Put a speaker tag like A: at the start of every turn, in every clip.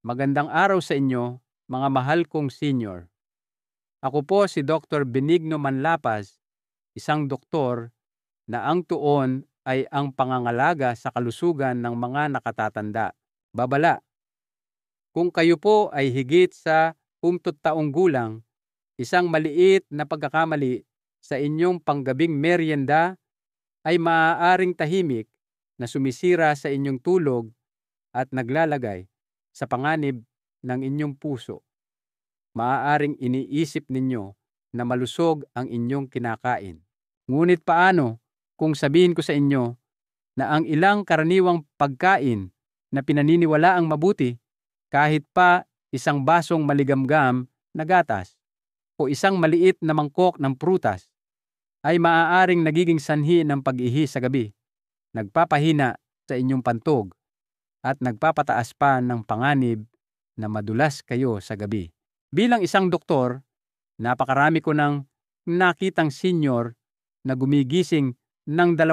A: Magandang araw sa inyo, mga mahal kong senior. Ako po si Dr. Benigno Manlapas, isang doktor na ang tuon ay ang pangangalaga sa kalusugan ng mga nakatatanda. Babala, kung kayo po ay higit sa 60 taong gulang, isang maliit na pagkakamali sa inyong panggabing merienda ay maaaring tahimik na sumisira sa inyong tulog at naglalagay sa panganib ng inyong puso. Maaaring iniisip ninyo na malusog ang inyong kinakain. Ngunit paano kung sabihin ko sa inyo na ang ilang karaniwang pagkain na pinaniniwalaang mabuti, kahit pa isang basong maligamgam na gatas o isang maliit na mangkok ng prutas, ay maaaring nagiging sanhi ng pag-ihi sa gabi, nagpapahina sa inyong pantog, at nagpapataas pa ng panganib na madulas kayo sa gabi. Bilang isang doktor, napakarami ko nang nakitang senior na gumigising ng 2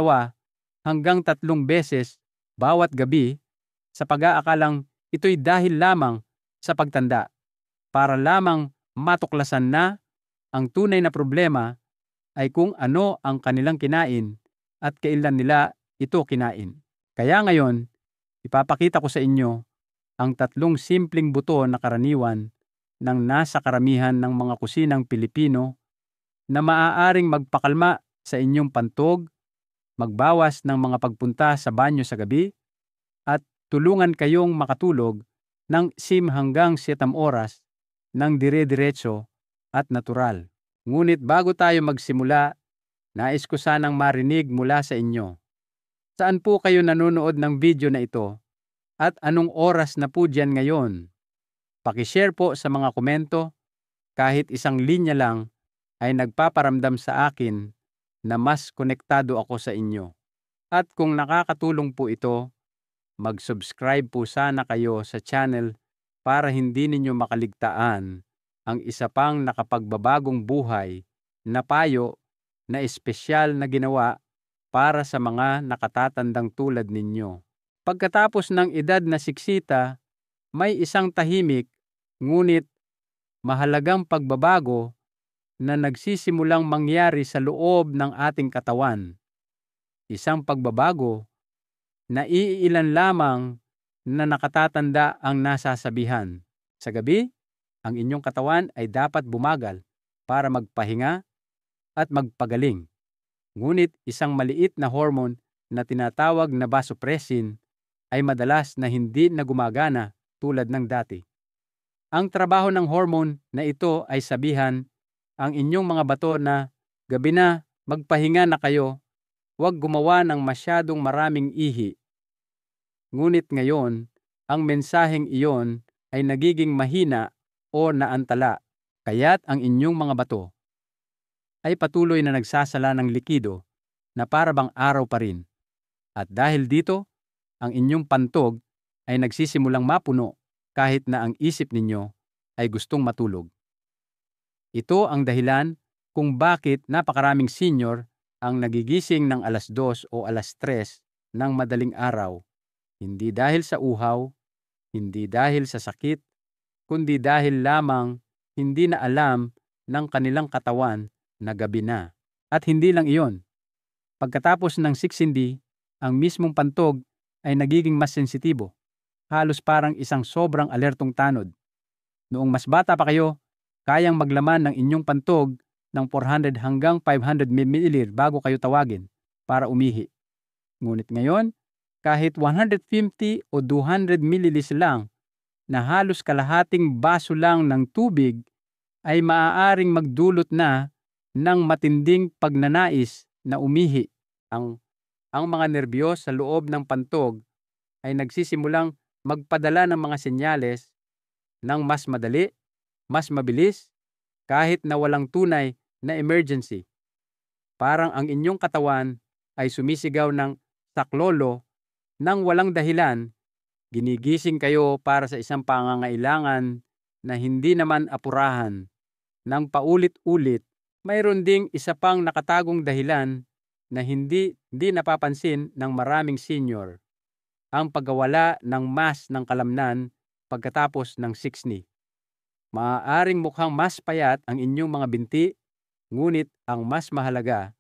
A: hanggang 3 beses bawat gabi sa pag-aakalang ito'y dahil lamang sa pagtanda, para lamang matuklasan na ang tunay na problema ay kung ano ang kanilang kinain at kailan nila ito kinain. Kaya ngayon, ipapakita ko sa inyo ang 3 simpleng buto na karaniwan ng nasa karamihan ng mga kusinang Pilipino na maaaring magpakalma sa inyong pantog, magbawas ng mga pagpunta sa banyo sa gabi, at tulungan kayong makatulog ng 6 hanggang 7 oras ng dire-diretso at natural. Ngunit bago tayo magsimula, nais ko sanang marinig mula sa inyo. Saan po kayo nanonood ng video na ito? At anong oras na po diyan ngayon? Paki-share po sa mga komento, kahit isang linya lang ay nagpaparamdam sa akin na mas konektado ako sa inyo. At kung nakakatulong po ito, mag-subscribe po sana kayo sa channel para hindi ninyo makaligtaan ang isa pang nakapagbabagong buhay na payo na espesyal na ginawa para sa mga nakatatandang tulad ninyo. Pagkatapos ng edad na 60, may isang tahimik ngunit mahalagang pagbabago na nagsisimulang mangyari sa loob ng ating katawan. Isang pagbabago na iilan lamang na nakatatanda ang nasasabihan. Sa gabi, ang inyong katawan ay dapat bumagal para magpahinga at magpagaling. Ngunit isang maliit na hormone na tinatawag na vasopressin ay madalas na hindi na gumagana tulad ng dati. Ang trabaho ng hormone na ito ay sabihan ang inyong mga bato na gabi na, magpahinga na kayo, huwag gumawa ng masyadong maraming ihi. Ngunit ngayon, ang mensaheng iyon ay nagiging mahina o naantala, kaya't ang inyong mga bato ay patuloy na nagsasala ng likido na para bang araw pa rin. At dahil dito, ang inyong pantog ay nagsisimulang mapuno kahit na ang isip ninyo ay gustong matulog. Ito ang dahilan kung bakit napakaraming senior ang nagigising ng 2:00 o 3:00 ng madaling araw. Hindi dahil sa uhaw, hindi dahil sa sakit, kundi dahil lamang hindi na alam ng kanilang katawan na gabi na. At hindi lang iyon. Pagkatapos ng siksindi, ang mismong pantog ay nagiging mas sensitibo. Halos parang isang sobrang alertong tanod. Noong mas bata pa kayo, kayang maglaman ng inyong pantog ng 400 hanggang 500 ml bago kayo tawagin para umihi. Ngunit ngayon, kahit 150 o 200 ml lang na halos kalahating baso lang ng tubig ay maaaring magdulot na ng matinding pagnanais na umihi. Ang mga nerbiyos sa loob ng pantog ay nagsisimulang magpadala ng mga senyales ng mas madali, mas mabilis, kahit na walang tunay na emergency. Parang ang inyong katawan ay sumisigaw ng saklolo nang walang dahilan. Ginigising kayo para sa isang pangangailangan na hindi naman apurahan. Nang paulit-ulit, mayroon ding isa pang nakatagong dahilan na hindi napapansin ng maraming senior. Ang pagkawala ng mas ng kalamnan pagkatapos ng 60. Maaaring mukhang mas payat ang inyong mga binti, ngunit ang mas mahalaga,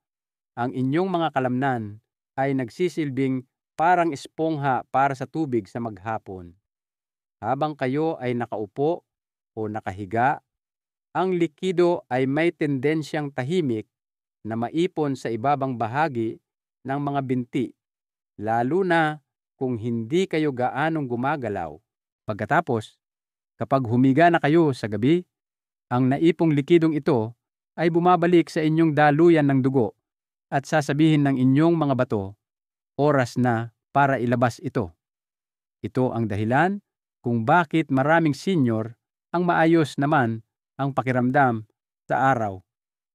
A: ang inyong mga kalamnan ay nagsisilbing parang espongha para sa tubig sa maghapon. Habang kayo ay nakaupo o nakahiga, ang likido ay may tendensyang tahimik na maipon sa ibabang bahagi ng mga binti, lalo na kung hindi kayo gaanong gumagalaw. Pagkatapos, kapag humiga na kayo sa gabi, ang naipong likidong ito ay bumabalik sa inyong daluyan ng dugo at sasabihin ng inyong mga bato, oras na para ilabas ito. Ito ang dahilan kung bakit maraming senior ang maayos naman ang pakiramdam sa araw,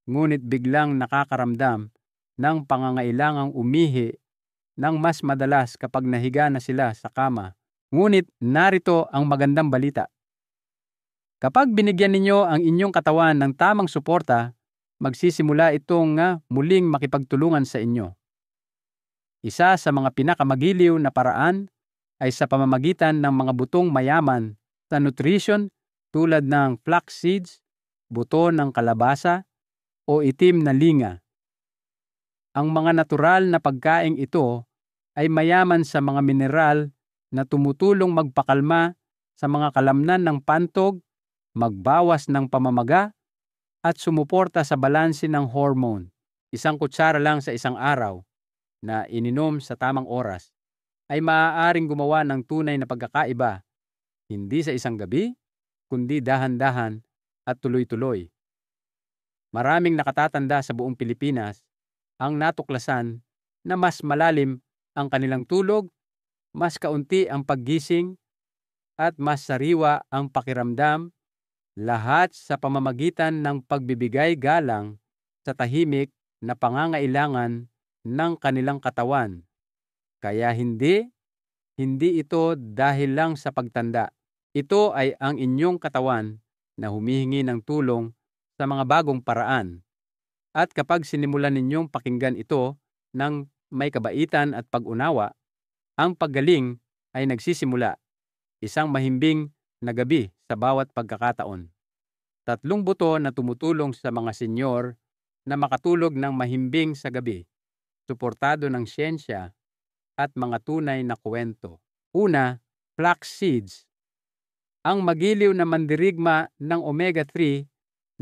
A: ngunit biglang nakakaramdam ng pangangailangang umihi ng mas madalas kapag nahiga na sila sa kama. Ngunit narito ang magandang balita. Kapag binigyan ninyo ang inyong katawan ng tamang suporta, magsisimula itong muling makipagtulungan sa inyo. Isa sa mga pinakamagiliw na paraan ay sa pamamagitan ng mga butong mayaman sa nutrition tulad ng flax seeds, buto ng kalabasa, o itim na linga. Ang mga natural na pagkaing ito ay mayaman sa mga mineral na tumutulong magpakalma sa mga kalamnan ng pantog, magbawas ng pamamaga, at sumuporta sa balanse ng hormone. Isang kutsara lang sa isang araw na ininom sa tamang oras ay maaaring gumawa ng tunay na pagkakaiba, hindi sa isang gabi, kundi dahan-dahan at tuloy-tuloy. Maraming nakatatanda sa buong Pilipinas ang natuklasan na mas malalim ang kanilang tulog, mas kaunti ang paggising, at mas sariwa ang pakiramdam, lahat sa pamamagitan ng pagbibigay galang sa tahimik na pangangailangan ng kanilang katawan. Kaya hindi ito dahil lang sa pagtanda. Ito ay ang inyong katawan na humihingi ng tulong sa mga bagong paraan. At kapag sinimulan ninyong pakinggan ito ng may kabaitan at pag-unawa, ang paggaling ay nagsisimula. Isang mahimbing na gabi sa bawat pagkakataon. 3 buto na tumutulong sa mga senyor na makatulog ng mahimbing sa gabi, suportado ng siyensya at mga tunay na kwento. Una, flax seeds. Ang magiliw na mandirigma ng omega-3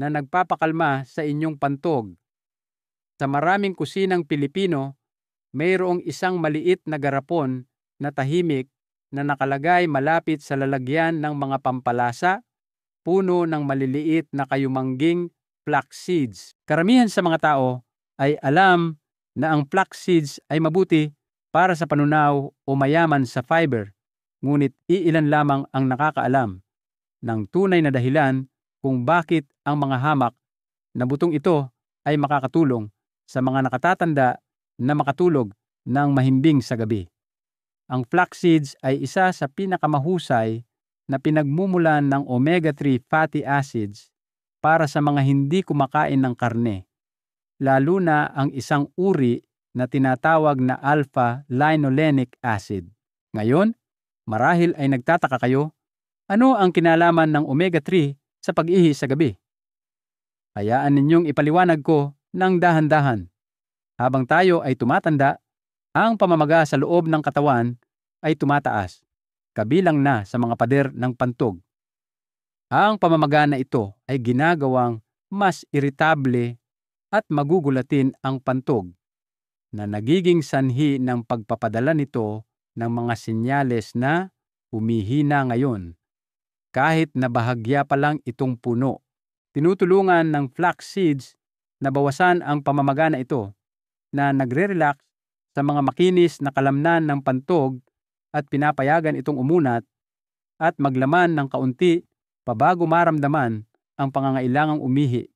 A: na nagpapakalma sa inyong pantog. Sa maraming kusinang Pilipino, mayroong isang maliit na garapon na tahimik na nakalagay malapit sa lalagyan ng mga pampalasa, puno ng maliliit na kayumangging flax seeds. Karamihan sa mga tao ay alam na ang flax seeds ay mabuti para sa panunaw o mayaman sa fiber, ngunit iilan lamang ang nakakaalam ng tunay na dahilan kung bakit ang mga hamak na butong ito ay makakatulong sa mga nakatatanda na makatulog ng mahimbing sa gabi. Ang flax seeds ay isa sa pinakamahusay na pinagmumulan ng omega-3 fatty acids para sa mga hindi kumakain ng karne, lalo na ang isang uri na tinatawag na alpha-linolenic acid. Ngayon, marahil ay nagtataka kayo, ano ang kinalaman ng omega-3 sa pag-ihi sa gabi? Hayaan ninyong ipaliwanag ko ng dahan-dahan. Habang tayo ay tumatanda, ang pamamaga sa loob ng katawan ay tumataas, kabilang na sa mga pader ng pantog. Ang pamamaga na ito ay ginagawang mas iritable at magugulatin ang pantog, na nagiging sanhi ng pagpapadala nito ng mga senyales na humihina ngayon, kahit na bahagya pa lang itong puno. Tinutulungan ng flax seeds na bawasan ang pamamaga na ito, na nagre-relax sa mga makinis na kalamnan ng pantog at pinapayagan itong umunat at maglaman ng kaunti pabago maramdaman ang pangangailangang umihi.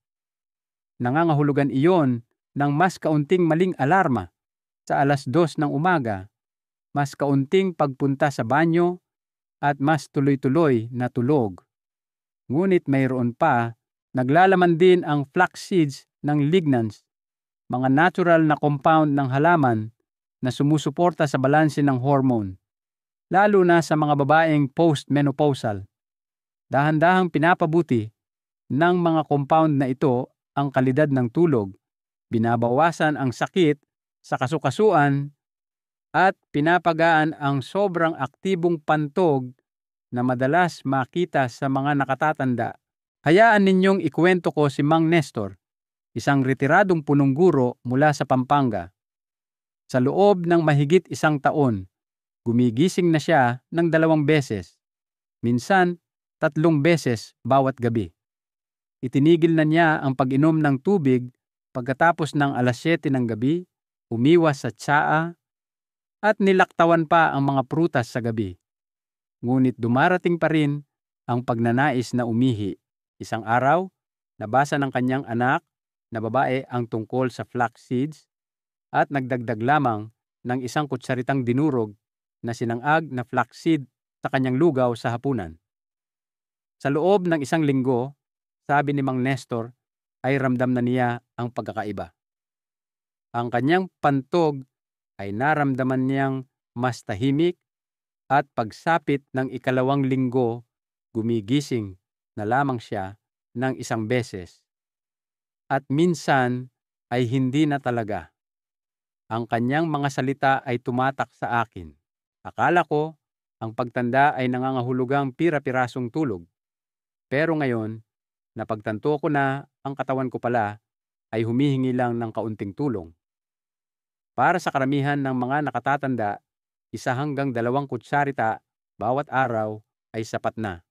A: Nangangahulugan iyon ng mas kaunting maling alarma sa 2:00 ng umaga, mas kaunting pagpunta sa banyo, at mas tuloy-tuloy na tulog. Ngunit mayroon pa, naglalaman din ang flax seeds ng lignans, mga natural na compound ng halaman na sumusuporta sa balanse ng hormone, lalo na sa mga babaeng postmenopausal. Dahan-dahang pinapabuti ng mga compound na ito ang kalidad ng tulog, binabawasan ang sakit sa kasukasuan at pinapagaan ang sobrang aktibong pantog na madalas makita sa mga nakatatanda. Hayaan ninyong ikuwento ko si Mang Nestor, isang retiradong punong guro mula sa Pampanga. Sa loob ng mahigit 1 taon, gumigising na siya ng 2 beses, minsan 3 beses bawat gabi. Itinigil na niya ang pag-inom ng tubig pagkatapos ng 7:00 ng gabi, umiwas sa tsaa, at nilaktawan pa ang mga prutas sa gabi. Ngunit dumarating pa rin ang pagnanais na umihi. Isang araw, nabasa ng kanyang anak na babae ang tungkol sa flax seeds at nagdagdag lamang ng 1 kutsaritang dinurog na sinangag na flaxseed sa kanyang lugaw sa hapunan. Sa loob ng 1 linggo, sabi ni Mang Nestor, ay ramdam na niya ang pagkakaiba. Ang kanyang pantog ay naramdaman niyang mas tahimik at pagsapit ng 2 linggo, gumigising na lamang siya ng 1 beses. At minsan ay hindi na talaga. Ang kanyang mga salita ay tumatak sa akin. Akala ko ang pagtanda ay nangangahulugang pira-pirasong tulog. Pero ngayon, napagtanto ko na ang katawan ko pala ay humihingi lang ng kaunting tulong. Para sa karamihan ng mga nakatatanda, 1 hanggang 2 kutsarita bawat araw ay sapat na.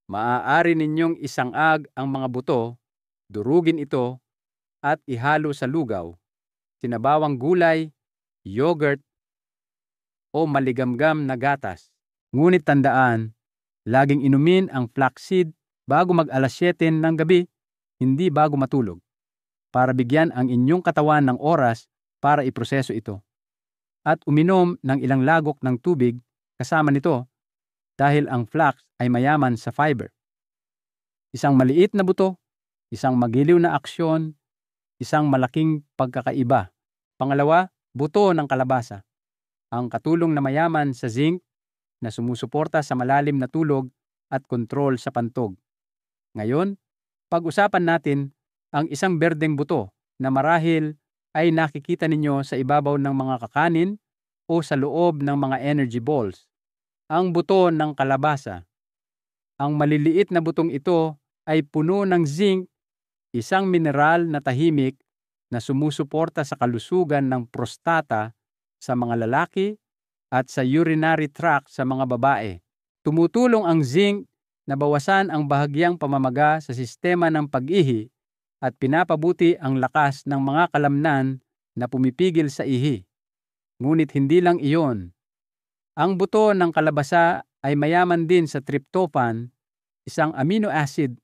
A: Maaari ninyong isangag ang mga buto, durugin ito, at ihalo sa lugaw, sinabawang gulay, yogurt, o maligamgam na gatas. Ngunit tandaan, laging inumin ang flaxseed bago mag-7:00 ng gabi, hindi bago matulog, para bigyan ang inyong katawan ng oras para iproseso ito. At uminom ng ilang lagok ng tubig kasama nito dahil ang flax ay mayaman sa fiber. Isang maliit na buto, isang magiliw na aksyon, isang malaking pagkakaiba. Pangalawa, buto ng kalabasa. Ang katulong na mayaman sa zinc na sumusuporta sa malalim na tulog at kontrol sa pantog. Ngayon, pag-usapan natin ang isang berdeng buto na marahil ay nakikita ninyo sa ibabaw ng mga kakanin o sa loob ng mga energy balls. Ang buto ng kalabasa. Ang maliliit na butong ito ay puno ng zinc, isang mineral na tahimik na sumusuporta sa kalusugan ng prostata sa mga lalaki at sa urinary tract sa mga babae. Tumutulong ang zinc na bawasan ang bahagyang pamamaga sa sistema ng pag-ihi at pinapabuti ang lakas ng mga kalamnan na pumipigil sa ihi. Ngunit hindi lang iyon. Ang buto ng kalabasa ay mayaman din sa tryptophan, isang amino acid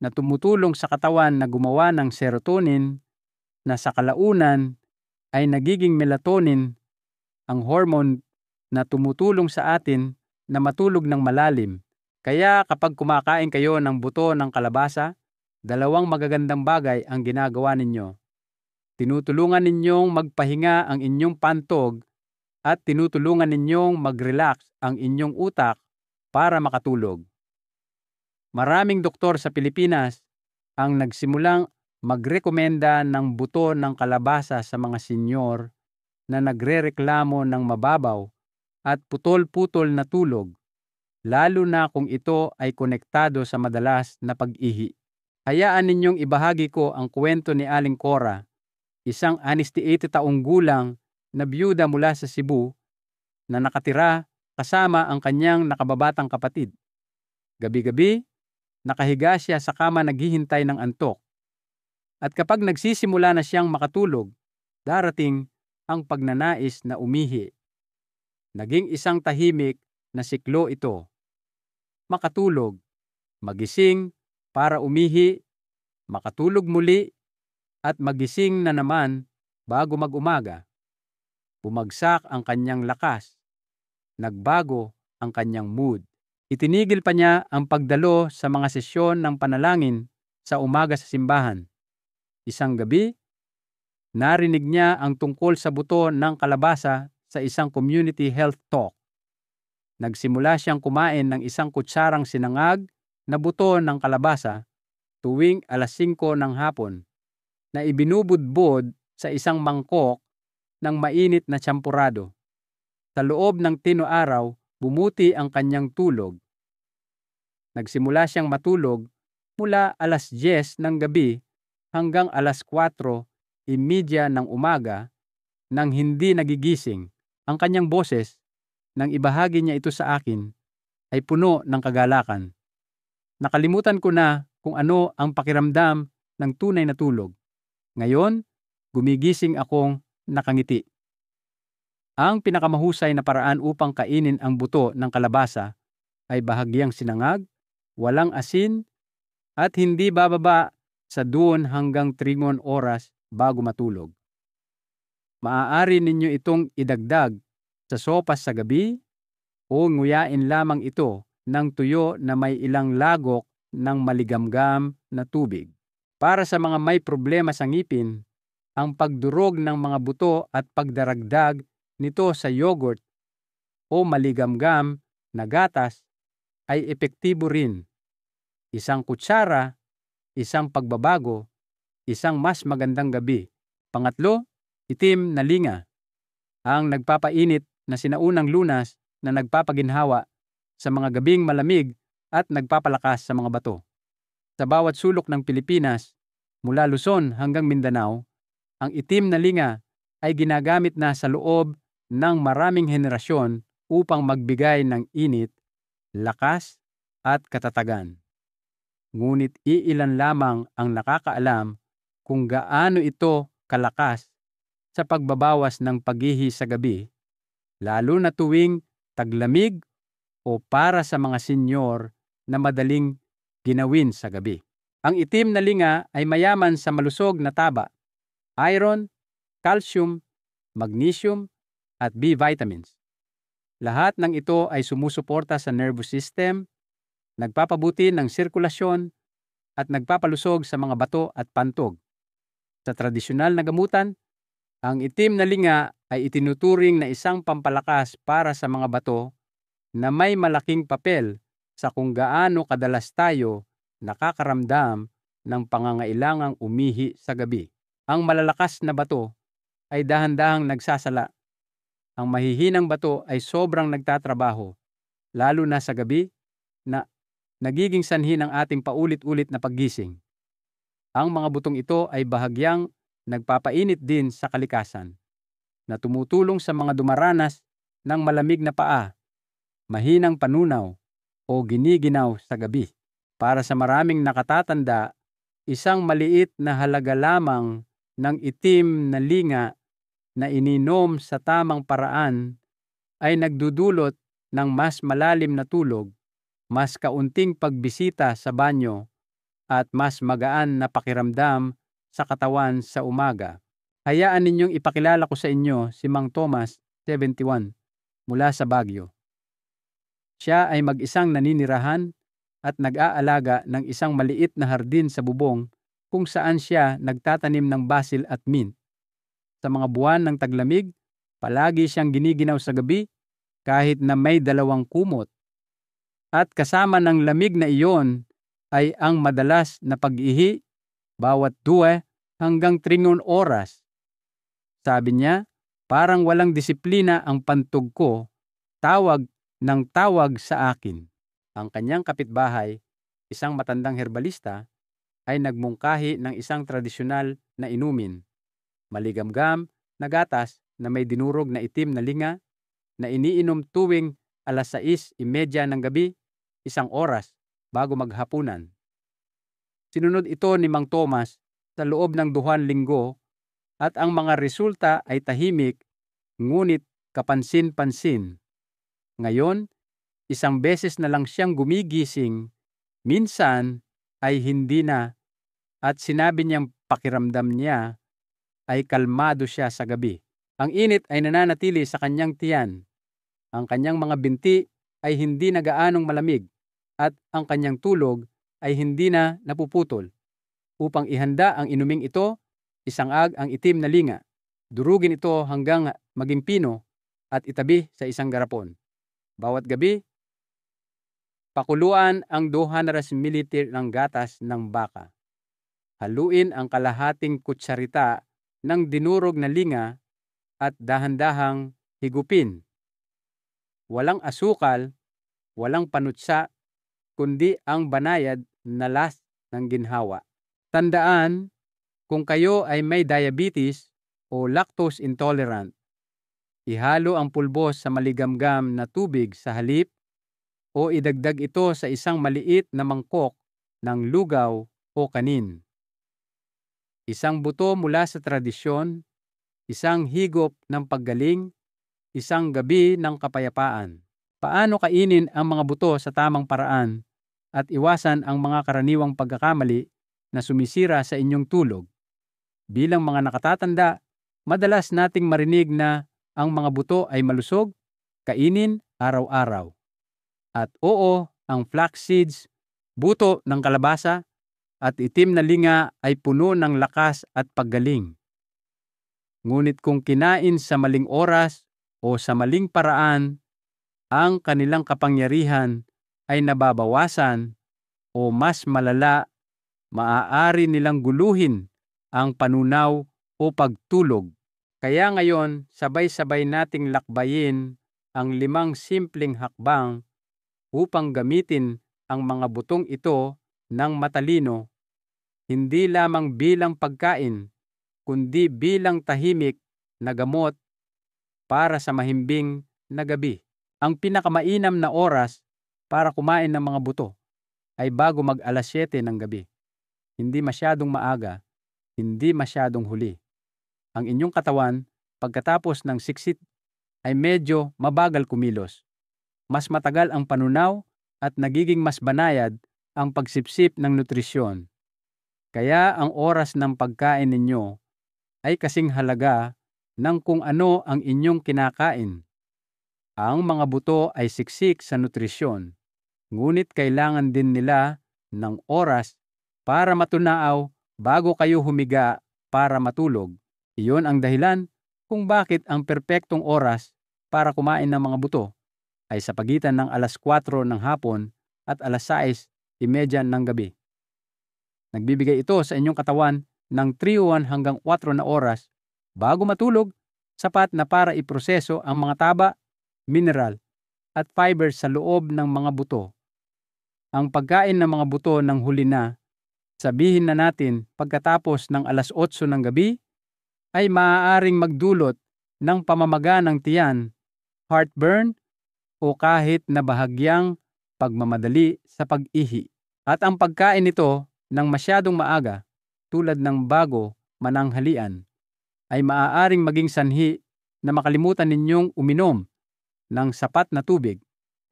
A: na tumutulong sa katawan na gumawa ng serotonin na sa kalaunan ay nagiging melatonin, ang hormone na tumutulong sa atin na matulog ng malalim. Kaya kapag kumakain kayo ng buto ng kalabasa, 2 magagandang bagay ang ginagawa ninyo. Tinutulungan ninyong magpahinga ang inyong pantog at tinutulungan ninyong mag-relax ang inyong utak para makatulog. Maraming doktor sa Pilipinas ang nagsimulang magrekomenda ng buto ng kalabasa sa mga senyor na nagrereklamo ng mababaw at putol-putol na tulog, lalo na kung ito ay konektado sa madalas na pag-ihi. Hayaan ninyong ibahagi ko ang kwento ni Aling Cora, isang 68 taong gulang na byuda mula sa Cebu na nakatira kasama ang kanyang nakababatang kapatid. Gabi-gabi, nakahiga siya sa kama naghihintay ng antok. At kapag nagsisimula na siyang makatulog, darating ang pagnanais na umihi. Naging isang tahimik na siklo ito. Makatulog, magising para umihi, makatulog muli, at magising na naman bago mag-umaga. Bumagsak ang kanyang lakas. Nagbago ang kanyang mood. Itinigil pa niya ang pagdalo sa mga sesyon ng panalangin sa umaga sa simbahan. Isang gabi, narinig niya ang tungkol sa buto ng kalabasa sa isang community health talk. Nagsimula siyang kumain ng isang kutsarang sinangag na buto ng kalabasa tuwing 5:00 ng hapon na ibinubudbod sa isang mangkok ng mainit na tsampurado. Sa loob ng 10 araw, bumuti ang kanyang tulog. Nagsimula siyang matulog mula 10:00 ng gabi hanggang 4:30 ng umaga nang hindi nagigising. Ang kanyang boses, nang ibahagi niya ito sa akin, ay puno ng kagalakan. Nakalimutan ko na kung ano ang pakiramdam ng tunay na tulog. Ngayon, gumigising akong nakangiti. Ang pinakamahusay na paraan upang kainin ang buto ng kalabasa ay bahagyang sinangag, walang asin, at hindi bababa sa 2 hanggang 3 oras bago matulog. Maaari ninyo itong idagdag sa sopas sa gabi o nguyain lamang ito ng tuyo na may ilang lagok ng maligamgam na tubig. Para sa mga may problema sa ngipin, ang pagdurog ng mga buto at pagdaragdag nito sa yogurt o maligamgam na gatas ay epektibo rin. Isang kutsara, isang pagbabago, isang mas magandang gabi. Pangatlo, itim na linga. Ang nagpapainit na sinaunang lunas na nagpapaginhawa sa mga gabing malamig at nagpapalakas sa mga bato. Sa bawat sulok ng Pilipinas, mula Luzon hanggang Mindanao, ang itim na linga ay ginagamit na sa loob ng maraming henerasyon upang magbigay ng init, lakas, at katatagan. Ngunit iilan lamang ang nakakaalam kung gaano ito kalakas sa pagbabawas ng paghihi sa gabi, lalo na tuwing taglamig o para sa mga senyor na madaling ginawin sa gabi. Ang itim na linga ay mayaman sa malusog na taba, iron, calcium, magnesium, at B vitamins. Lahat ng ito ay sumusuporta sa nervous system, nagpapabuti ng sirkulasyon, at nagpapalusog sa mga bato at pantog. Sa tradisyonal na gamutan, ang itim na linga ay itinuturing na isang pampalakas para sa mga bato na may malaking papel sa kung gaano kadalas tayo nakakaramdam ng pangangailangang umihi sa gabi. Ang malalakas na bato ay dahan-dahang nagsasala. Ang mahihinang bato ay sobrang nagtatrabaho, lalo na sa gabi, na nagiging sanhi ng ating paulit-ulit na paggising. Ang mga butong ito ay bahagyang nagpapainit din sa kalikasan, na tumutulong sa mga dumaranas ng malamig na paa, mahinang panunaw, o giniginaw sa gabi. Para sa maraming nakatatanda, isang maliit na halaga lamang ng itim na linga na ininom sa tamang paraan ay nagdudulot ng mas malalim na tulog, mas kaunting pagbisita sa banyo, at mas magaan na pakiramdam sa katawan sa umaga. Hayaan ninyong ipakilala ko sa inyo si Mang Tomas, 71, mula sa Baguio. Siya ay mag-isang naninirahan at nag-aalaga ng isang maliit na hardin sa bubong kung saan siya nagtatanim ng basil at mint. Sa mga buwan ng taglamig, palagi siyang giniginaw sa gabi kahit na may 2 kumot. At kasama ng lamig na iyon ay ang madalas na pag-ihi bawat 2 hanggang 3 oras. Sabi niya, parang walang disiplina ang pantog ko, tawag ng tawag sa akin. Ang kanyang kapitbahay, isang matandang herbalista, ay nagmungkahi ng isang tradisyonal na inumin, maligamgam na gatas na may dinurog na itim na linga na iniinom tuwing 6:30 ng gabi, 1 oras bago maghapunan. Sinunod ito ni Mang Tomas sa loob ng 2 linggo at ang mga resulta ay tahimik ngunit kapansin-pansin. Ngayon, 1 beses na lang siyang gumigising, minsan ay hindi na, at sinabi niyang pakiramdam niya ay kalmado siya sa gabi. Ang init ay nananatili sa kanyang tiyan. Ang kanyang mga binti ay hindi na gaanong malamig at ang kanyang tulog ay hindi na napuputol. Upang ihanda ang inuming ito, isangag ang itim na linga. Durugin ito hanggang maging pino at itabi sa isang garapon. Bawat gabi, pakuluan ang 200 ml ng gatas ng baka. Haluin ang kalahating kutsarita ng dinurog na linga at dahan-dahang higupin. Walang asukal, walang panutsa, kundi ang banayad na las ng ginhawa. Tandaan, kung kayo ay may diabetes o lactose intolerant, ihalo ang pulbos sa maligamgam na tubig sa halip o idagdag ito sa isang maliit na mangkok ng lugaw o kanin. Isang buto mula sa tradisyon, isang higop ng paggaling, isang gabi ng kapayapaan. Paano kainin ang mga buto sa tamang paraan at iwasan ang mga karaniwang pagkakamali na sumisira sa inyong tulog? Bilang mga nakatatanda, madalas nating marinig na ang mga buto ay malusog, kainin araw-araw. At oo, ang flax seeds, buto ng kalabasa, at itim na linga ay puno ng lakas at paggaling. Ngunit kung kinain sa maling oras o sa maling paraan, ang kanilang kapangyarihan ay nababawasan o mas malala, maaari nilang guluhin ang panunaw o pagtulog. Kaya ngayon, sabay-sabay nating lakbayin ang 5 simpleng hakbang upang gamitin ang mga butong ito ng matalino, hindi lamang bilang pagkain, kundi bilang tahimik na gamot para sa mahimbing na gabi. Ang pinakamainam na oras para kumain ng mga buto ay bago mag alas 7 ng gabi. Hindi masyadong maaga, hindi masyadong huli. Ang inyong katawan, pagkatapos ng siksit, ay medyo mabagal kumilos. Mas matagal ang panunaw at nagiging mas banayad ang pagsipsip ng nutrisyon. Kaya ang oras ng pagkain ninyo ay kasing halaga ng kung ano ang inyong kinakain. Ang mga buto ay siksik sa nutrisyon, ngunit kailangan din nila ng oras para matunaaw bago kayo humiga para matulog. Iyon ang dahilan kung bakit ang perpektong oras para kumain ng mga buto ay sa pagitan ng alas 4 ng hapon at alas 6:30 ng gabi. Nagbibigay ito sa inyong katawan ng 3 hanggang 4 na oras bago matulog, sapat na para iproseso ang mga taba, mineral, at fiber sa loob ng mga buto. Ang pagkain ng mga buto ng huli na, sabihin na natin pagkatapos ng alas 8 ng gabi, ay maaaring magdulot ng pamamaga ng tiyan, heartburn, o kahit na bahagyang pagmamadali sa pag-ihi. At ang pagkain nito ng masyadong maaga, tulad ng bago mananghalian, ay maaaring maging sanhi na makalimutan ninyong uminom ng sapat na tubig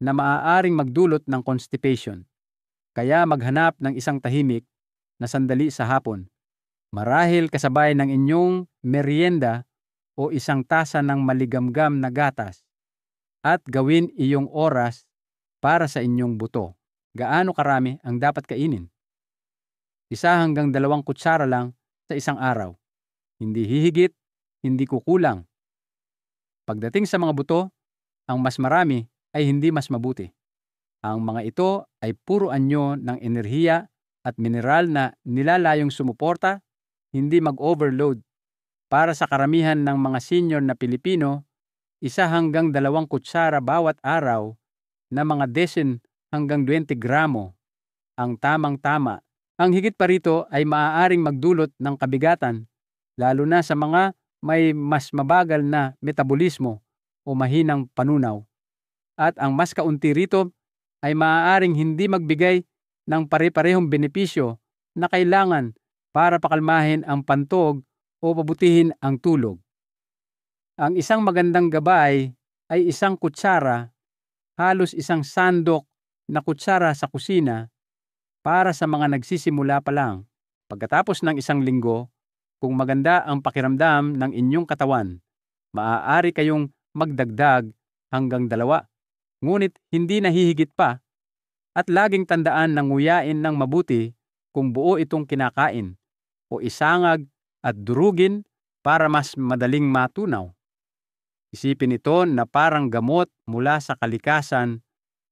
A: na maaaring magdulot ng constipation. Kaya maghanap ng isang tahimik na sandali sa hapon, marahil kasabay ng inyong merienda o isang tasa ng maligamgam na gatas, at gawin iyong oras para sa inyong buto. Gaano karami ang dapat kainin? 1 hanggang 2 kutsara lang sa isang araw. Hindi hihigit, hindi kukulang. Pagdating sa mga buto, ang mas marami ay hindi mas mabuti. Ang mga ito ay puro anyo ng enerhiya at mineral na nilalayong sumuporta, hindi mag-overload. Para sa karamihan ng mga senior na Pilipino, 1 hanggang 2 kutsara bawat araw na mga 10 hanggang 20 gramo ang tamang-tama. Ang higit pa rito ay maaaring magdulot ng kabigatan, lalo na sa mga may mas mabagal na metabolismo o mahinang panunaw. At ang mas kaunti rito ay maaaring hindi magbigay ng pare-parehong benepisyo na kailangan para pakalmahin ang pantog o pabutihin ang tulog. Ang isang magandang gabay ay 1 kutsara, halos 1 sandok na kutsara sa kusina para sa mga nagsisimula pa lang. Pagkatapos ng 1 linggo, kung maganda ang pakiramdam ng inyong katawan, maaari kayong magdagdag hanggang 2, ngunit hindi nahihigit pa, at laging tandaan na nguyain ng mabuti kung buo itong kinakain o isangag at durugin para mas madaling matunaw. Isipin ito na parang gamot mula sa kalikasan,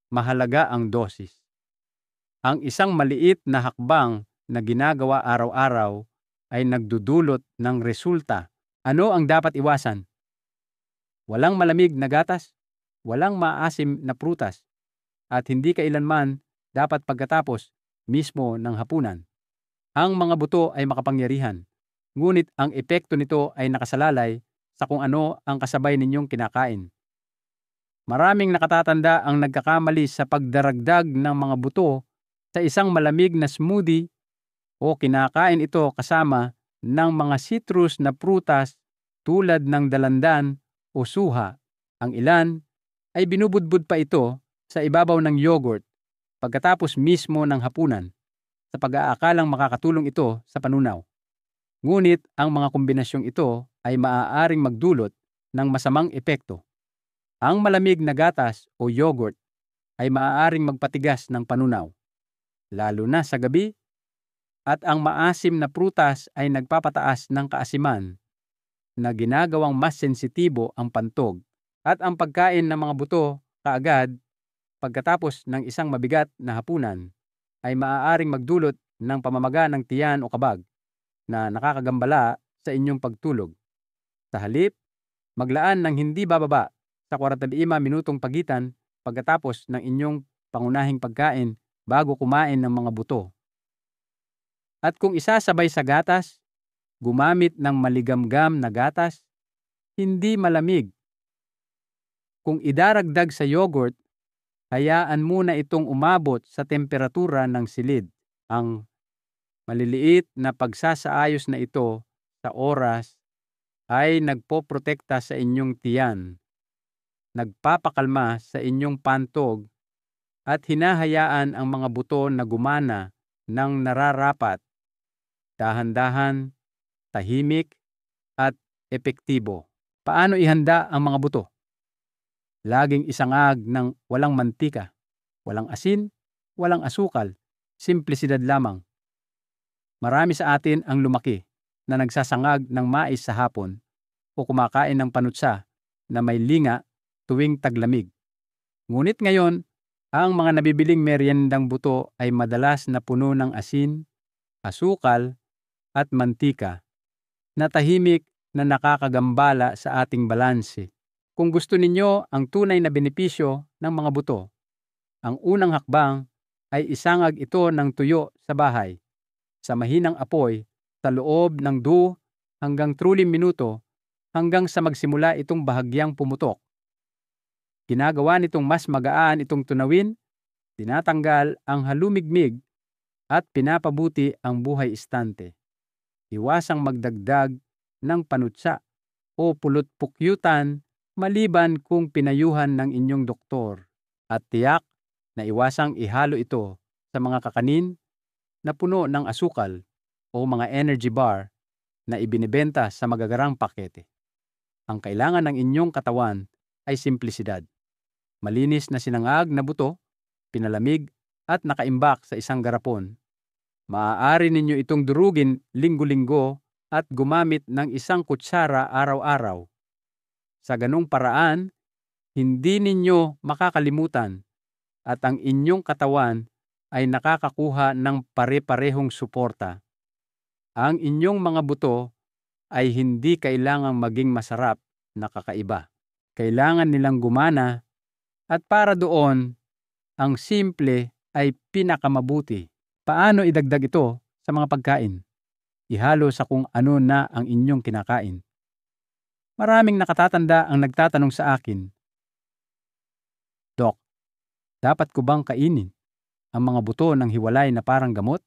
A: mahalaga ang dosis. Ang isang maliit na hakbang na ginagawa araw-araw ay nagdudulot ng resulta. Ano ang dapat iwasan? Walang malamig na gatas, walang maasim na prutas, at hindi kailanman dapat pagkatapos mismo ng hapunan. Ang mga buto ay makapangyarihan, ngunit ang epekto nito ay nakasalalay sa kung ano ang kasabay ninyong kinakain. Maraming nakatatanda ang nagkakamali sa pagdaragdag ng mga buto sa isang malamig na smoothie o kinakain ito kasama ng mga citrus na prutas tulad ng dalandan o suha. Ang ilan ay binubudbud pa ito sa ibabaw ng yogurt pagkatapos mismo ng hapunan sa pag-aakalang makakatulong ito sa panunaw. Ngunit ang mga kombinasyong ito ay maaaring magdulot ng masamang epekto. Ang malamig na gatas o yogurt ay maaaring magpatigas ng panunaw, lalo na sa gabi, at ang maasim na prutas ay nagpapataas ng kaasiman na ginagawang mas sensitibo ang pantog, at ang pagkain ng mga buto kaagad pagkatapos ng isang mabigat na hapunan ay maaaring magdulot ng pamamaga ng tiyan o kabag na nakakagambala sa inyong pagtulog. Sa halip, maglaan ng hindi bababa sa 45 minutong pagitan pagkatapos ng inyong pangunahing pagkain bago kumain ng mga buto. At kung isasabay sa gatas, gumamit ng maligamgam na gatas, hindi malamig. Kung idaragdag sa yogurt, hayaan muna itong umabot sa temperatura ng silid. Ang maliliit na pagsasaayos na ito sa oras ay nagpoprotekta sa inyong tiyan, nagpapakalma sa inyong pantog, at hinahayaan ang mga buto na gumana ng nararapat, dahan-dahan, tahimik, at epektibo. Paano ihanda ang mga buto? Laging isangag ng walang mantika, walang asin, walang asukal, simplisidad lamang. Marami sa atin ang lumaki na nagsasangag ng mais sa hapon o kumakain ng panutsa na may linga tuwing taglamig. Ngunit ngayon, ang mga nabibiling meryendang buto ay madalas na puno ng asin, asukal, at mantika na tahimik na nakakagambala sa ating balanse. Kung gusto ninyo ang tunay na benepisyo ng mga buto, ang unang hakbang ay isangag ito ng tuyo sa bahay, sa mahinang apoy, sa loob ng 2 hanggang 3 minuto hanggang sa magsimula itong bahagyang pumutok. Ginagawa nitong mas magaan itong tunawin, tinatanggal ang halumigmig, at pinapabuti ang buhay istante. Iwasang magdagdag ng panutsa o pulot-pukyutan maliban kung pinayuhan ng inyong doktor, at tiyak na iwasang ihalo ito sa mga kakanin na puno ng asukal o mga energy bar na ibinebenta sa magagarang pakete. Ang kailangan ng inyong katawan ay simplisidad. Malinis na sinangag na buto, pinalamig at nakaimbak sa isang garapon. Maaari ninyo itong durugin linggo-linggo at gumamit ng 1 kutsara araw-araw. Sa ganung paraan, hindi ninyo makakalimutan at ang inyong katawan ay nakakakuha ng pare-parehong suporta. Ang inyong mga buto ay hindi kailangang maging masarap na kakaiba. Kailangan nilang gumana, at para doon, ang simple ay pinakamabuti. Paano idagdag ito sa mga pagkain? Ihalo sa kung ano na ang inyong kinakain. Maraming nakatatanda ang nagtatanong sa akin, "Dok, dapat ko bang kainin ang mga buto ng hiwalay na parang gamot?"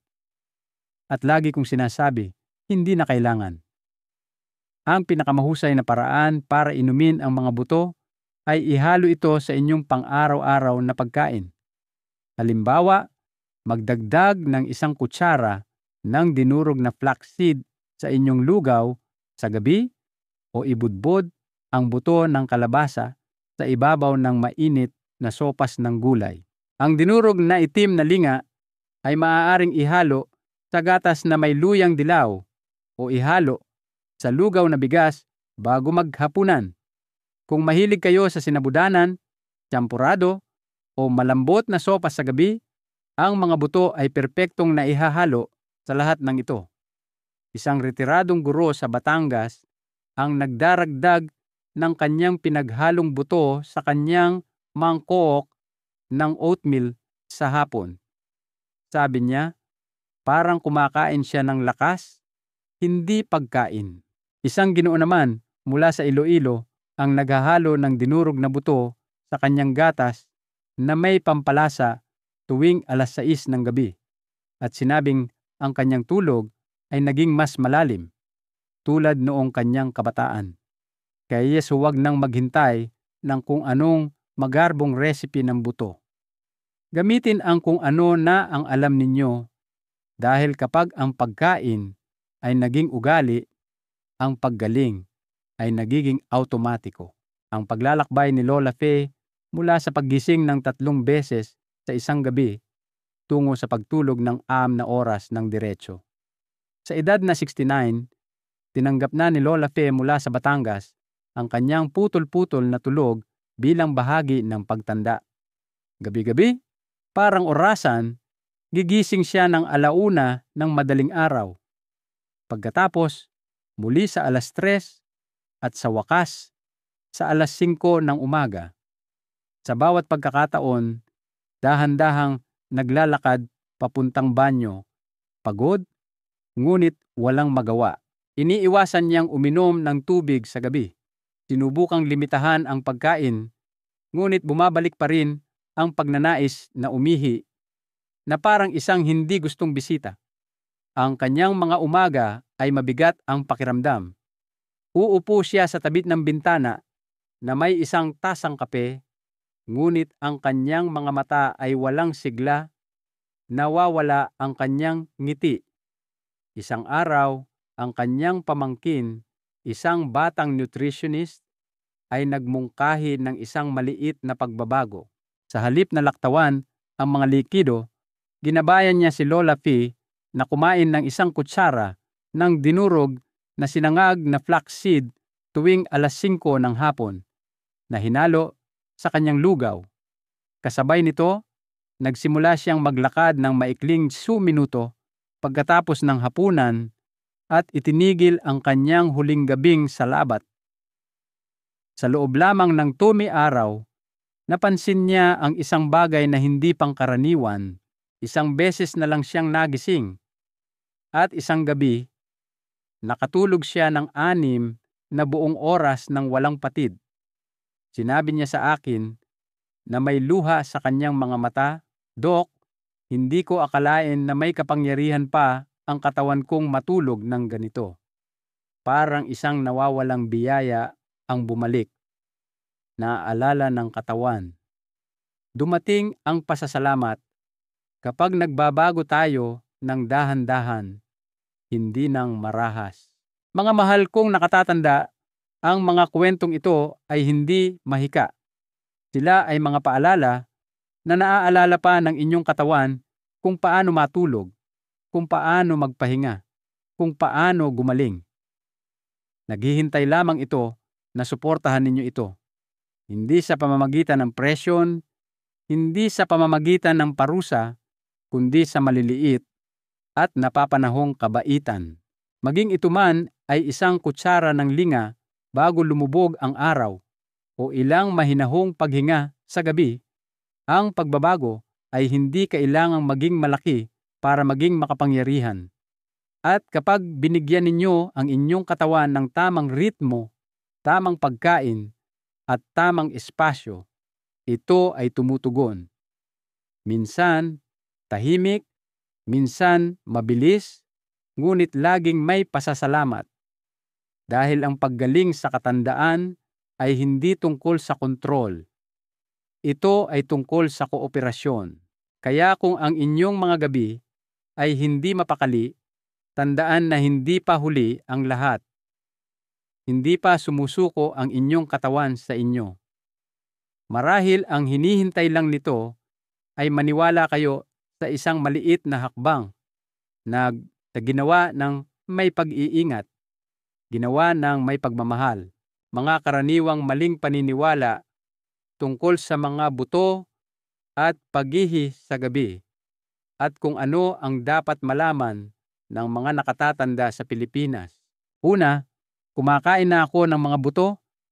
A: At lagi kong sinasabi, hindi na kailangan. Ang pinakamahusay na paraan para inumin ang mga buto ay ihalo ito sa inyong pang-araw-araw na pagkain. Halimbawa, magdagdag ng 1 kutsara ng dinurog na flaxseed sa inyong lugaw sa gabi, o ibudbod ang buto ng kalabasa sa ibabaw ng mainit na sopas ng gulay. Ang dinurog na itim na linga ay maaaring ihalo sa gatas na may luyang dilaw o ihalo sa lugaw na bigas bago maghapunan. Kung mahilig kayo sa sinabudanan, champurado, o malambot na sopas sa gabi, ang mga buto ay perpektong naihahalo sa lahat ng ito. Isang retiradong guro sa Batangas ang nagdaragdag ng kanyang pinaghalong buto sa kanyang mangkok ng oatmeal sa hapon. Sabi niya, parang kumakain siya ng lakas, hindi pagkain. Isang Ginoo naman mula sa Iloilo ang naghahalo ng dinurog na buto sa kanyang gatas na may pampalasa tuwing 6:00 ng gabi. At sinabing ang kanyang tulog ay naging mas malalim, tulad noong kanyang kabataan. Kaya yes, huwag nang maghintay ng kung anong magarbong recipe ng buto. Gamitin ang kung ano na ang alam ninyo dahil kapag ang pagkain ay naging ugali, ang paggaling ay nagiging automatiko. Ang paglalakbay ni Lola Faye mula sa paggising ng 3 beses sa isang gabi tungo sa pagtulog ng 6 na oras ng diretso. Sa edad na 69, tinanggap na ni Lola Faye mula sa Batangas ang kanyang putol-putol na tulog bilang bahagi ng pagtanda. Gabi-gabi, parang orasan, gigising siya ng 1:00 ng madaling araw. Pagkatapos, muli sa 3:00 at sa wakas, sa 5:00 ng umaga. Sa bawat pagkakataon, dahan-dahang naglalakad papuntang banyo, pagod, ngunit walang magawa. Iniiwasan niyang uminom ng tubig sa gabi. Sinubukang limitahan ang pagkain, ngunit bumabalik pa rin ang pagnanais na umihi na parang isang hindi gustong bisita. Ang kanyang mga umaga ay mabigat ang pakiramdam. Uupo siya sa tabi ng bintana na may isang tasang kape, ngunit ang kanyang mga mata ay walang sigla, nawawala ang kanyang ngiti. Isang araw, ang kanyang pamangkin, isang batang nutritionist, ay nagmungkahi ng isang maliit na pagbabago. Sa halip na laktawan ang mga likido, ginabayan niya si Lola Faye na kumain ng isang kutsara ng dinurog na sinangag na flaxseed tuwing 5:00 ng hapon na hinalo sa kanyang lugaw. Kasabay nito, nagsimula siyang maglakad ng maikling 10 minuto pagkatapos ng hapunan at itinigil ang kanyang huling gabing salabat. Sa loob lamang ng 2 araw, napansin niya ang isang bagay na hindi pangkaraniwan. Isang beses na lang siyang nagising. At isang gabi, nakatulog siya ng 6 na buong oras ng walang patid. Sinabi niya sa akin na may luha sa kanyang mga mata, "Dok, hindi ko akalain na may kapangyarihan pa ang katawan kong matulog ng ganito." Parang isang nawawalang biyaya ang bumalik. Naaalala ng katawan. Dumating ang pasasalamat kapag nagbabago tayo ng dahan-dahan, hindi ng marahas. Mga mahal kong nakatatanda, ang mga kwentong ito ay hindi mahika. Sila ay mga paalala na naaalala pa ng inyong katawan kung paano matulog, kung paano magpahinga, kung paano gumaling. Naghihintay lamang ito na suportahan ninyo ito. Hindi sa pamamagitan ng presyon, hindi sa pamamagitan ng parusa, kundi sa maliliit at napapanahong kabaitan. Maging ito man ay isang kutsara ng linga bago lumubog ang araw o ilang mahinahong paghinga sa gabi, ang pagbabago ay hindi kailangang maging malaki para maging makapangyarihan. At kapag binigyan ninyo ang inyong katawan ng tamang ritmo, tamang pagkain, at tamang espasyo, ito ay tumutugon. Minsan, tahimik, minsan mabilis, ngunit laging may pasasalamat. Dahil ang paggaling sa katandaan ay hindi tungkol sa kontrol. Ito ay tungkol sa kooperasyon. Kaya kung ang inyong mga gabi ay hindi mapakali, tandaan na hindi pa huli ang lahat. Hindi pa sumusuko ang inyong katawan sa inyo. Marahil ang hinihintay lang nito ay maniwala kayo sa isang maliit na hakbang na ginawa ng may pag-iingat, ginawa ng may pagmamahal, mga karaniwang maling paniniwala tungkol sa mga buto at paghihi sa gabi at kung ano ang dapat malaman ng mga nakatatanda sa Pilipinas. Una, kumakain na ako ng mga buto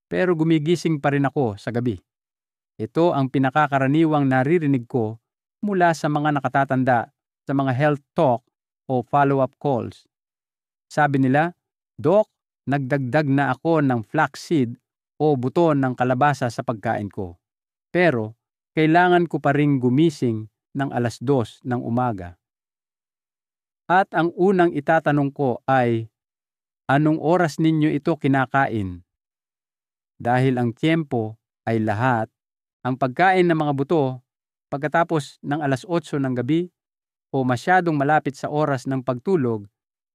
A: pero gumigising pa rin ako sa gabi. Ito ang pinakakaraniwang naririnig ko mula sa mga nakatatanda sa mga health talk o follow-up calls. Sabi nila, "Doc, nagdagdag na ako ng flaxseed o buto ng kalabasa sa pagkain ko. Pero kailangan ko pa ring gumising ng 2:00 ng umaga." At ang unang itatanong ko ay, anong oras ninyo ito kinakain? Dahil ang tiyempo ay lahat, ang pagkain ng mga buto pagkatapos ng 8:00 ng gabi o masyadong malapit sa oras ng pagtulog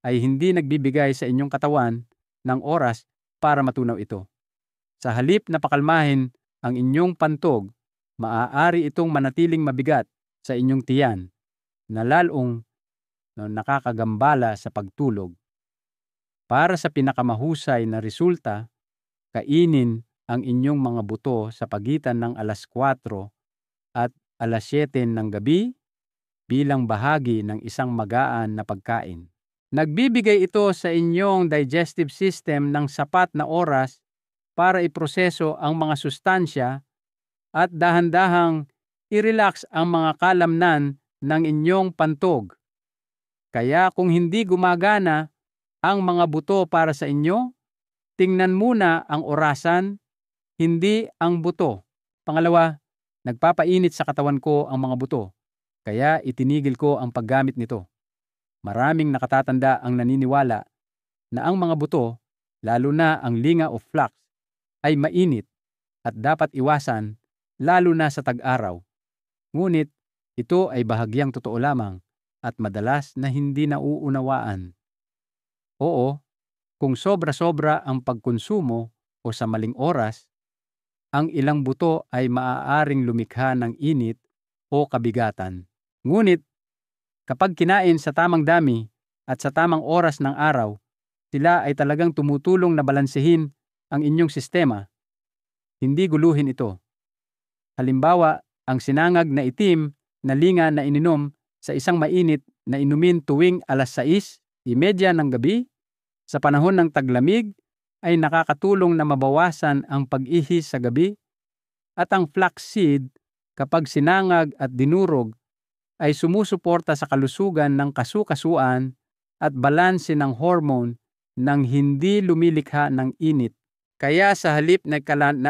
A: ay hindi nagbibigay sa inyong katawan ng oras para matunaw ito. Sa halip na pakalmahin ang inyong pantog, maaari itong manatiling mabigat sa inyong tiyan na lalong nakakagambala sa pagtulog. Para sa pinakamahusay na resulta, kainin ang inyong mga buto sa pagitan ng 4:00 at 7:00 ng gabi bilang bahagi ng isang magaan na pagkain. Nagbibigay ito sa inyong digestive system ng sapat na oras para iproseso ang mga sustansya at dahan-dahang i-relax ang mga kalamnan ng inyong pantog. Kaya kung hindi gumagana ang mga buto para sa inyo, tingnan muna ang orasan, hindi ang buto. Pangalawa, nagpapainit sa katawan ko ang mga buto, kaya itinigil ko ang paggamit nito. Maraming nakatatanda ang naniniwala na ang mga buto, lalo na ang linga o flax, ay mainit at dapat iwasan lalo na sa tag-araw. Ngunit ito ay bahagyang totoo lamang at madalas na hindi nauunawaan. Oo, kung sobra-sobra ang pagkonsumo o sa maling oras, ang ilang buto ay maaaring lumikha ng init o kabigatan. Ngunit kapag kinain sa tamang dami at sa tamang oras ng araw, sila ay talagang tumutulong na balansehin ang inyong sistema. Hindi guluhin ito. Halimbawa, ang sinangag na itim na linga na ininom sa isang mainit na inumin tuwing 6:30 ng gabi sa panahon ng taglamig ay nakakatulong na mabawasan ang pag-ihi sa gabi, at ang flaxseed kapag sinangag at dinurog ay sumusuporta sa kalusugan ng kasukasuan at balanse ng hormone nang hindi lumilikha ng init. Kaya sa halip na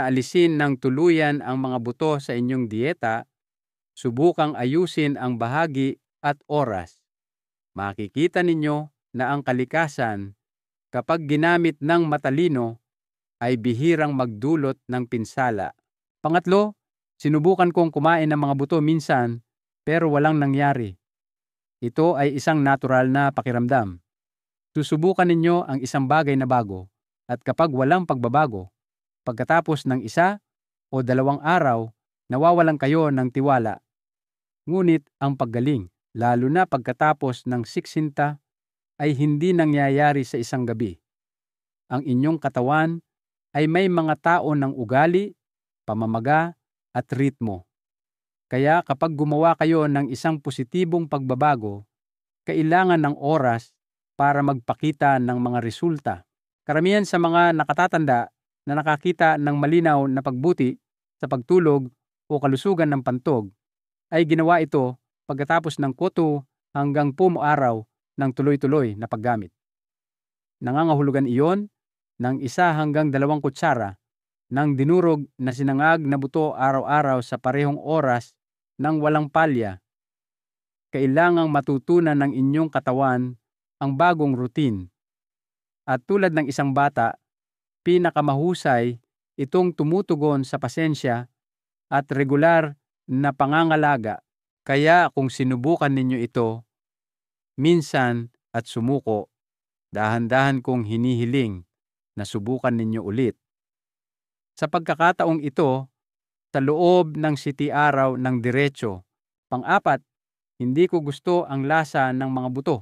A: alisin ng tuluyan ang mga buto sa inyong dieta, subukang ayusin ang bahagi at oras. Makikita ninyo na ang kalikasan, kapag ginamit ng matalino, ay bihirang magdulot ng pinsala. Pangatlo, sinubukan kong kumain ng mga buto minsan pero walang nangyari. Ito ay isang natural na pakiramdam. Susubukan ninyo ang isang bagay na bago at kapag walang pagbabago, pagkatapos ng 1 o 2 araw, nawawalan kayo ng tiwala. Ngunit ang paggaling, lalo na pagkatapos ng siksinta, ay hindi nangyayari sa isang gabi. Ang inyong katawan ay may mga tao ng ugali, pamamaga at ritmo. Kaya kapag gumawa kayo ng isang positibong pagbabago, kailangan ng oras para magpakita ng mga resulta. Karamihan sa mga nakatatanda na nakakita ng malinaw na pagbuti sa pagtulog o kalusugan ng pantog ay ginawa ito pagkatapos ng 4 hanggang 10 araw ng tuloy-tuloy na paggamit. Nangangahulugan iyon ng 1 hanggang 2 kutsara ng dinurog na sinangag na buto araw-araw sa parehong oras ng walang palya. Kailangang matutunan ng inyong katawan ang bagong routine. At tulad ng isang bata, pinakamahusay itong tumutugon sa pasensya at regular na pangangalaga. Kaya kung sinubukan ninyo ito minsan at sumuko, dahan-dahan kong hinihiling na subukan ninyo ulit. Sa pagkakataong ito, sa loob ng 7 araw ng diretso. Pang-4, hindi ko gusto ang lasa ng mga buto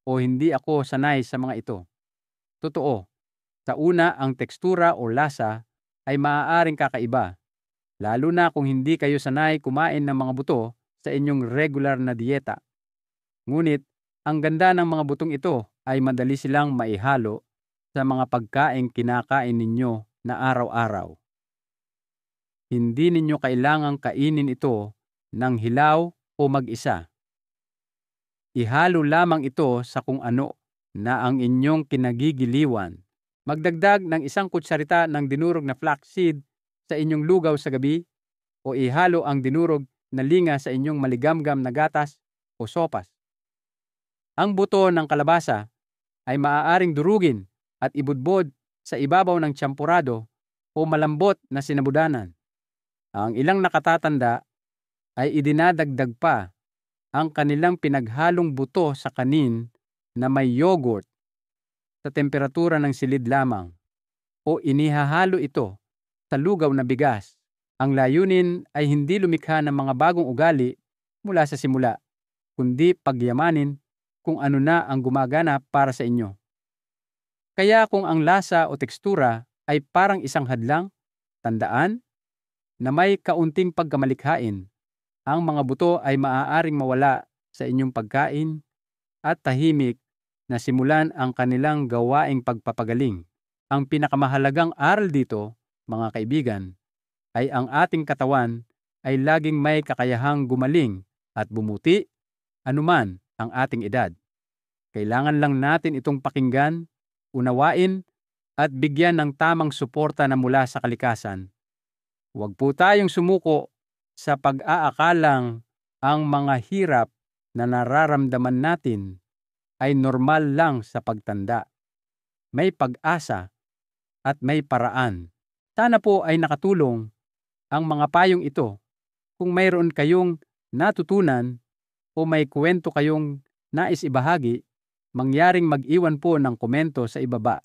A: o hindi ako sanay sa mga ito. Totoo, Sa una, ang tekstura o lasa ay maaaring kakaiba, lalo na kung hindi kayo sanay kumain ng mga buto sa inyong regular na dieta. Ngunit, ang ganda ng mga butong ito ay madali silang maihalo sa mga pagkaing kinakain ninyo na araw-araw. Hindi ninyo kailangang kainin ito ng hilaw o mag-isa. Ihalo lamang ito sa kung ano na ang inyong kinagigiliwan. Magdagdag ng 1 kutsarita ng dinurog na flaxseed sa inyong lugaw sa gabi o ihalo ang dinurog na linga sa inyong maligamgam na gatas o sopas. Ang buto ng kalabasa ay maaaring durugin at ibudbod sa ibabaw ng tsampurado o malambot na sinabudanan. Ang ilang nakatatanda ay idinadagdag pa ang kanilang pinaghalong buto sa kanin na may yogurt sa temperatura ng silid lamang o inihahalo ito sa lugaw na bigas. Ang layunin ay hindi lumikha ng mga bagong ugali mula sa simula, kundi pagyamanin kung ano na ang gumagana para sa inyo. Kaya kung ang lasa o tekstura ay parang isang hadlang, tandaan na may kaunting pagkamalikhain. Ang mga buto ay maaaring mawala sa inyong pagkain at tahimik na simulan ang kanilang gawaing pagpapagaling. Ang pinakamahalagang aral dito, mga kaibigan, ay ang ating katawan ay laging may kakayahang gumaling at bumuti anuman ang ating edad. Kailangan lang natin itong pakinggan, unawain at bigyan ng tamang suporta na mula sa kalikasan. Huwag po tayong sumuko sa pag-aakalang ang mga hirap na nararamdaman natin ay normal lang sa pagtanda. May pag-asa at may paraan. Sana po ay nakatulong ang mga payong ito. Kung mayroon kayong natutunan o may kwento kayong nais ibahagi, mangyaring mag-iwan po ng komento sa ibaba.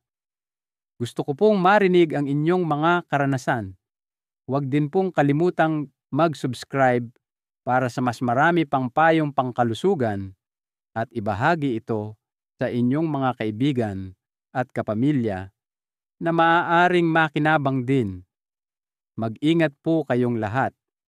A: Gusto ko pong marinig ang inyong mga karanasan. Huwag din pong kalimutang mag-subscribe para sa mas marami pang payong pangkalusugan at ibahagi ito sa inyong mga kaibigan at kapamilya na maaaring makinabang din. Mag-ingat po kayong lahat.